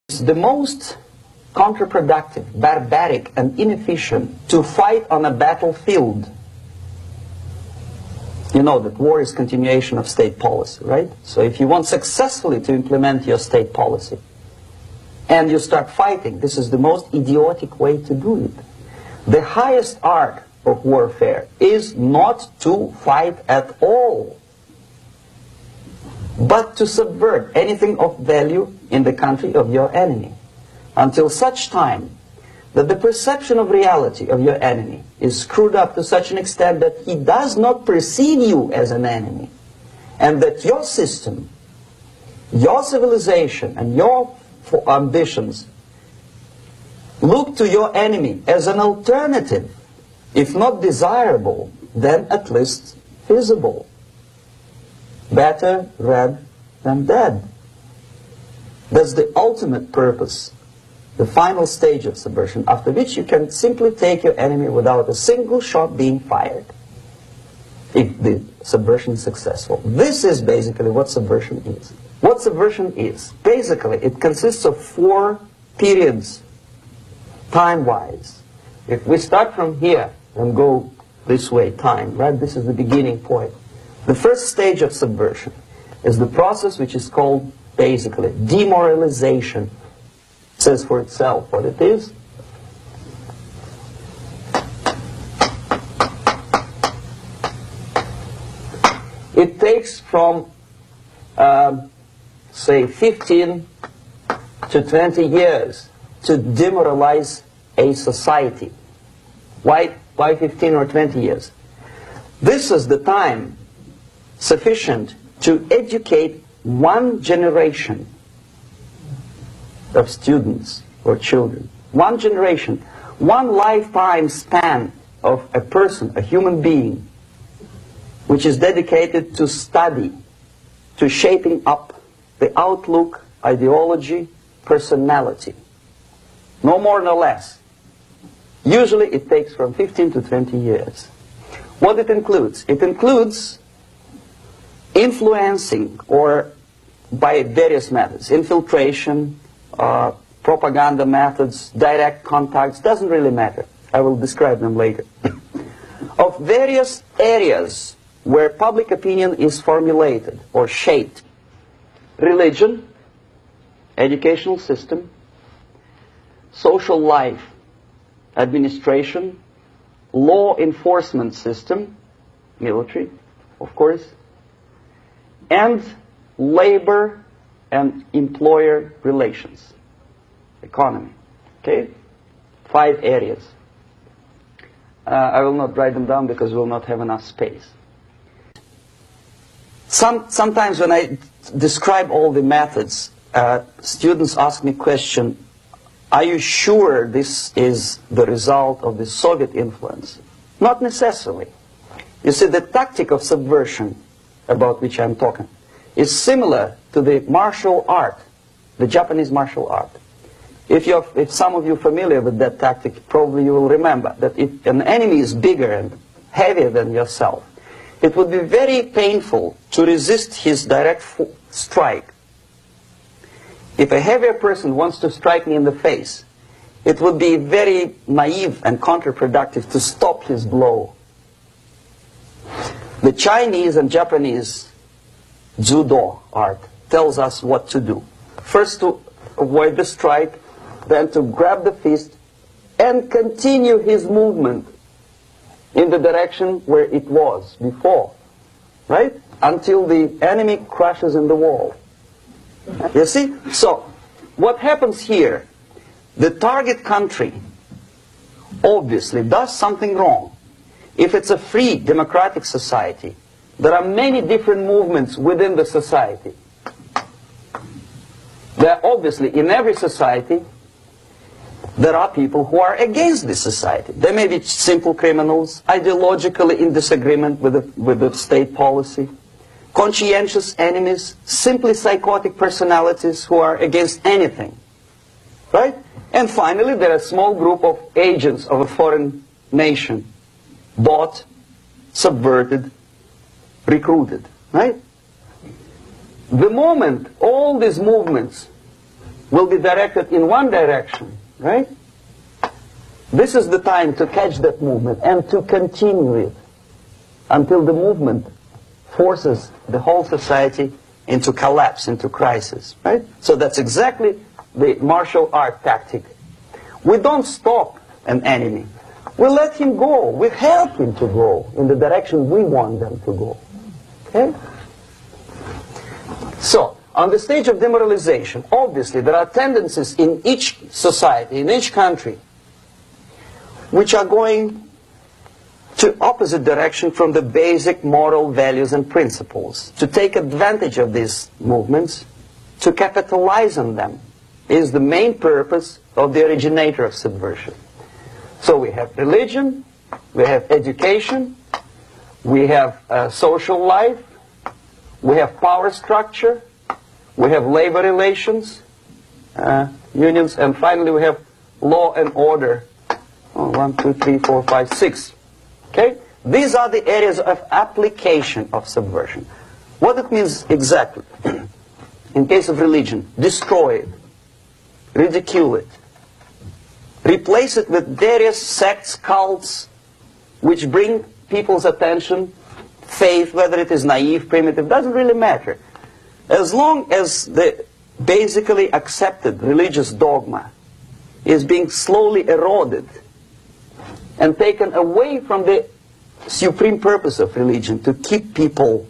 It's the most counterproductive, barbaric, and inefficient to fight on a battlefield. You know that war is continuation of state policy, right? So if you want successfully to implement your state policy, and you start fighting, this is the most idiotic way to do it. The highest art of warfare is not to fight at all, but to subvert anything of value in the country of your enemy, until such time that the perception of reality of your enemy is screwed up to such an extent that he does not perceive you as an enemy, and that your system, your civilization, and your ambitions look to your enemy as an alternative, if not desirable, then at least feasible. Better red than dead. That's the ultimate purpose, the final stage of subversion, after which you can simply take your enemy without a single shot being fired, if the subversion is successful. This is basically what subversion is. What subversion is, basically, it consists of 4 periods, time-wise. If we start from here and go this way, time, right? This is the beginning point. The first stage of subversion is the process which is called, basically, demoralization. It says for itself what it is. It takes from, say, 15 to 20 years to demoralize a society. Why 15 or 20 years? This is the time sufficient to educate one generation of students or children. One generation, one lifetime span of a person, a human being, which is dedicated to study, to shaping up the outlook, ideology, personality. No more, no less. Usually it takes from 15 to 20 years. What it includes? It includes influencing, or by various methods, infiltration, propaganda methods, direct contacts, doesn't really matter. I will describe them later. Of various areas where public opinion is formulated or shaped. Religion, educational system, social life, administration, law enforcement system, military, of course, and labor and employer relations, economy. Okay? 5 areas. I will not write them down because we will not have enough space. Sometimes when I describe all the methods, students ask me question, are you sure this is the result of the Soviet influence? Not necessarily. You see, the tactic of subversion, about which I'm talking, is similar to the martial art, the Japanese martial art. If some of you are familiar with that tactic, probably you will remember that if an enemy is bigger and heavier than yourself, it would be very painful to resist his direct strike. If a heavier person wants to strike me in the face, it would be very naive and counterproductive to stop his blow. The Chinese and Japanese judo art tells us what to do. First to avoid the strike, then to grab the fist and continue his movement in the direction where it was before, right? Until the enemy crashes in the wall. You see? So, what happens here? The target country obviously does something wrong. If it's a free democratic society, there are many different movements within the society. There are obviously, in every society, there are people who are against this society. They may be simple criminals, ideologically in disagreement with the state policy, conscientious enemies, simply psychotic personalities who are against anything. Right? And finally, there are a small group of agents of a foreign nation, bought, subverted, recruited. Right? The moment all these movements will be directed in one direction, right? This is the time to catch that movement and to continue it until the movement forces the whole society into collapse, into crisis, right? So that's exactly the martial art tactic. We don't stop an enemy. We let him go. We help him to go in the direction we want them to go. Okay? So, on the stage of demoralization, obviously there are tendencies in each society, in each country, which are going to opposite direction from the basic moral values and principles. To take advantage of these movements, to capitalize on them, is the main purpose of the originator of subversion. So we have religion, we have education, we have social life, we have power structure, we have labor relations, unions, and finally we have law and order. 1, 2, 3, 4, 5, 6. Okay? These are the areas of application of subversion. What it means exactly? In case of religion, destroy it, ridicule it, replace it with various sects, cults, which bring people's attention, faith, whether it is naive, primitive, doesn't really matter. As long as the basically accepted religious dogma is being slowly eroded and taken away from the supreme purpose of religion, to keep people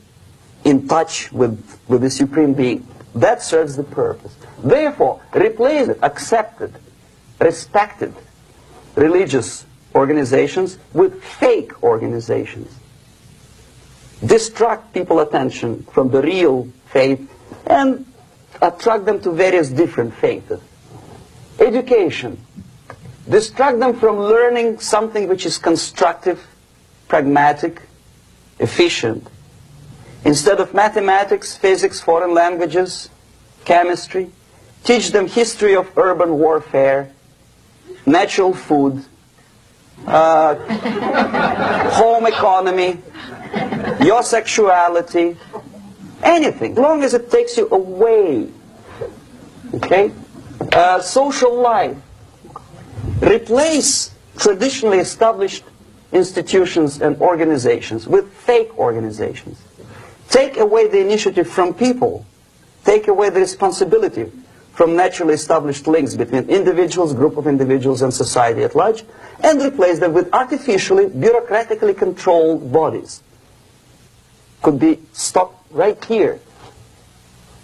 in touch with the supreme being, that serves the purpose. Therefore, replace it, accepted, respected religious organizations with fake organizations. Distract people's attention from the real faith and attract them to various different faiths. Education. Distract them from learning something which is constructive, pragmatic, efficient. Instead of mathematics, physics, foreign languages, chemistry, teach them history of urban warfare, natural food, home economy, your sexuality, anything, as long as it takes you away. Okay? Social life. Replace traditionally established institutions and organizations with fake organizations. Take away the initiative from people. Take away the responsibility from naturally established links between individuals, group of individuals, and society at large, and replace them with artificially, bureaucratically controlled bodies. Could be stopped right here,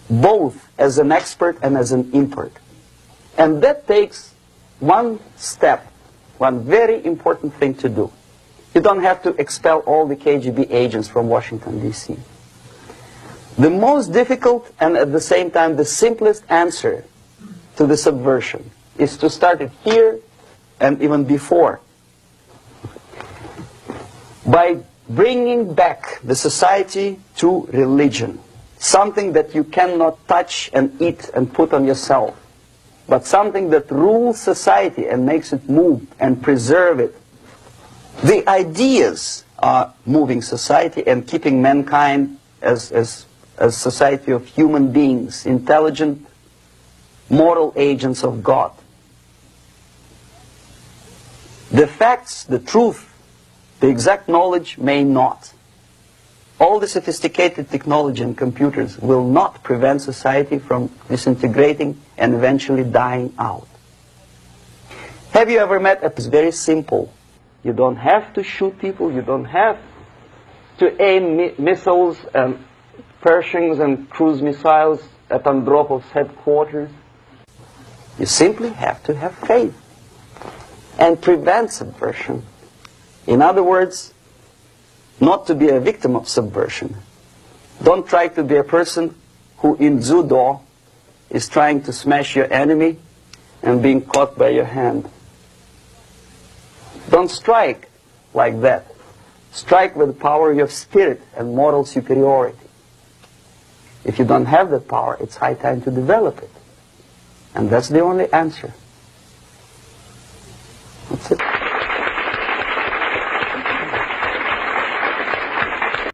both as an expert and as an import. And that takes one step, one very important thing to do. You don't have to expel all the KGB agents from Washington, D.C. The most difficult and at the same time the simplest answer to the subversion is to start it here and even before, by bringing back the society to religion, something that you cannot touch and eat and put on yourself, but something that rules society and makes it move and preserve it. The ideas are moving society and keeping mankind as a society of human beings, intelligent, moral agents of God. The facts, the truth, the exact knowledge may not. All the sophisticated technology and computers will not prevent society from disintegrating and eventually dying out. Have you ever met? It's very simple. You don't have to shoot people. You don't have to aim missiles and Pershings and cruise missiles at Andropov's headquarters. You simply have to have faith and prevent subversion. In other words, not to be a victim of subversion. Don't try to be a person who in judo is trying to smash your enemy and being caught by your hand. Don't strike like that. Strike with the power of your spirit and moral superiority. If you don't have that power, it's high time to develop it. And that's the only answer. That's it.